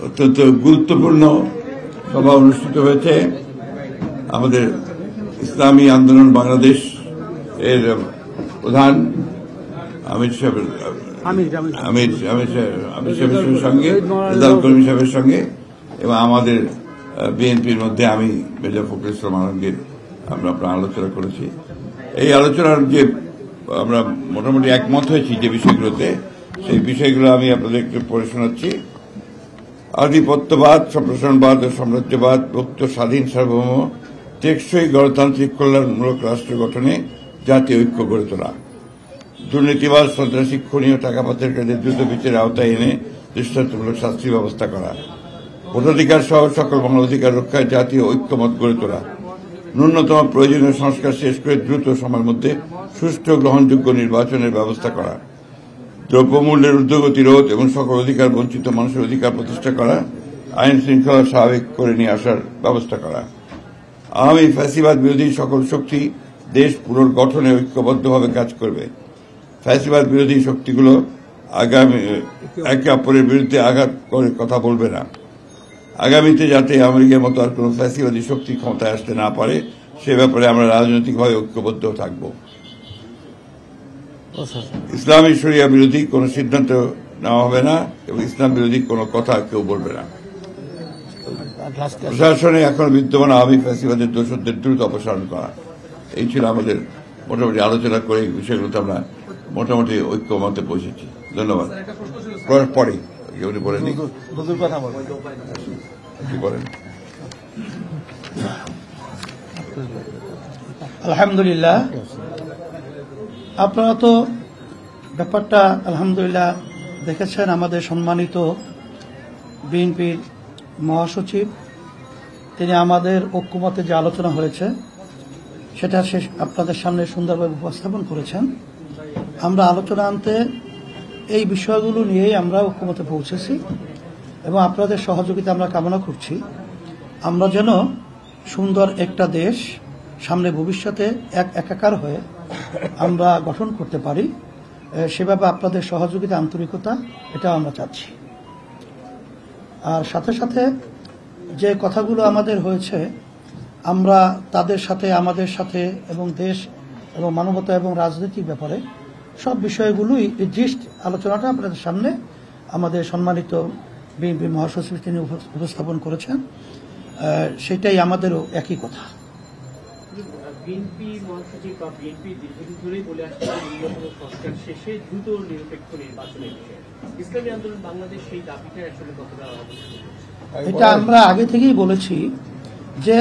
অত্যন্ত গুরুত্বপূর্ণ সভা অনুষ্ঠিত হয়েছে। আমাদের ইসলামী আন্দোলন বাংলাদেশ এর প্রধান আমির সাহেবের সঙ্গে, রেজাউল করিম সাহেবের সঙ্গে এবং আমাদের বিএনপির মধ্যে আমি মির্জা ফখরুল ইসলাম আলমগীর আমরা আপনার আলোচনা করেছি। এই আলোচনার যে আমরা মোটামুটি একমত হয়েছি যে বিষয়গুলোতে, সেই বিষয়গুলো আমি আপনাদেরকে পড়ে শোনাচ্ছি। আধিপত্যবাদ, সম্প্রসারণবাদ ও সাম্রাজ্যবাদ, মুক্ত, স্বাধীন, সার্বভৌম, টেকসই গণতান্ত্রিক কল্যাণমূলক রাষ্ট্র গঠনে জাতীয় ঐক্য গড়ে তোলা, দুর্নীতিবাদ, সন্ত্রাসী, খুনি ও টাকা পাচারকারীদের দ্রুত বিচারের আওতায় এনে দৃষ্টান্তমূলক শাস্তির ব্যবস্থা করা, ভোটাধিকার সহ সকল মানবাধিকার রক্ষায় জাতীয় ঐক্যমত গড়ে তোলা, ন্যূনতম প্রয়োজনীয় সংস্কার শেষ করে দ্রুত সময়ের মধ্যে সুষ্ঠু গ্রহণযোগ্য নির্বাচনের ব্যবস্থা করা, দ্রব্যমূল্যের ঊর্ধ্বগতি রোধ এবং সকল অধিকার বঞ্চিত মানুষের অধিকার প্রতিষ্ঠা করা, আইন শৃঙ্খলা স্বাভাবিক করে নিয়ে আসার ব্যবস্থা করা, আওয়ামী ফ্যাসিবাদ বিরোধী সকল শক্তি দেশ পুনর্গঠনে ঐক্যবদ্ধভাবে কাজ করবে। ফ্যাসিবাদ বিরোধী শক্তিগুলো একে অপরের বিরুদ্ধে আঘাত করে কথা বলবে না। আগামীতে যাতে আমেরিকার মতো আর কোন ফ্যাসিবাদী শক্তি ক্ষমতায় আসতে না পারে, সে ব্যাপারে আমরা রাজনৈতিকভাবে ঐক্যবদ্ধ থাকব। ইসলামী শরিয়া বিরোধী কোন সিদ্ধান্ত নেওয়া হবে না এবং ইসলাম বিরোধী কোন কথা কেউ বলবে না। প্রশাসনে এখন বিদ্যমান আওয়ামী ফ্যাসিবাদের দোষরদের দ্রুত অপসারণ করা। এই ছিল আমাদের মোটামুটি আলোচনা করে এই বিষয়গুলোতে আমরা মোটামুটি ঐক্যমতে পৌঁছেছি। ধন্যবাদ। পরে উনি বলেনি কি বলেন? আলহামদুলিল্লাহ, আপনারা তো ব্যাপারটা আলহামদুলিল্লাহ দেখেছেন। আমাদের সম্মানিত বিএনপির মহাসচিব তিনি আমাদের ঐক্যমতে যে আলোচনা হয়েছে সেটা আপনাদের সামনে সুন্দরভাবে উপস্থাপন করেছেন। আমরা আলোচনা আনতে এই বিষয়গুলো নিয়েই আমরা ঐক্যমতে পৌঁছেছি এবং আপনাদের সহযোগিতা আমরা কামনা করছি। আমরা যেন সুন্দর একটা দেশ সামনে ভবিষ্যতে একাকার হয়ে আমরা গঠন করতে পারি, সেভাবে আপনাদের সহযোগিতা, আন্তরিকতা, এটাও আমরা চাচ্ছি। আর সাথে সাথে যে কথাগুলো আমাদের হয়েছে, আমরা তাদের সাথে, আমাদের সাথে এবং দেশ এবং মানবতা এবং রাজনৈতিক ব্যাপারে সব বিষয়গুলোই জিস্ট আলোচনাটা আপনাদের সামনে আমাদের সম্মানিত বিএনপি মহাসচিব তিনি উপস্থাপন করেছেন। সেটাই আমাদেরও একই কথা। বিএনপি মহাসচিব বা বিএনপি দীর্ঘদিন ধরেই বলে আসছে সংস্কার শেষে দ্রুত নিরপেক্ষ নির্বাচনের বিষয়ে ইসলামী আন্দোলন বাংলাদেশ সেই দাবিটা আসলে কতটা এটা আমরা আগে থেকেই বলেছি যে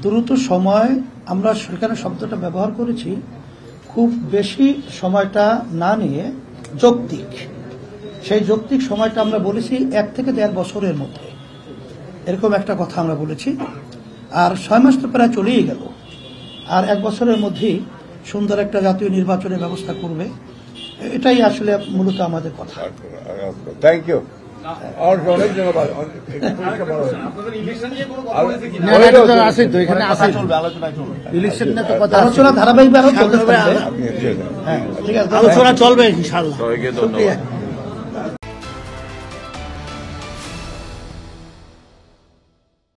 দ্রুত সময়, আমরা সেখানে শব্দটা ব্যবহার করেছি, খুব বেশি সময়টা না নিয়ে যৌক্তিক, সেই যৌক্তিক সময়টা আমরা বলেছি 1 থেকে 1.5 বছরের মধ্যে, এরকম একটা কথা আমরা বলেছি। আর 6 মাস তো প্রায় চলেই গেল, আর 1 বছরের মধ্যেই সুন্দর একটা জাতীয় নির্বাচনের ব্যবস্থা করবে, এটাই আসলে মূলত আমাদের কথা। Thank you. আলোচনা ধারাবাহিকভাবে চলবে, ঠিক আছে, আলোচনা চলবে ইনশাআল্লাহ।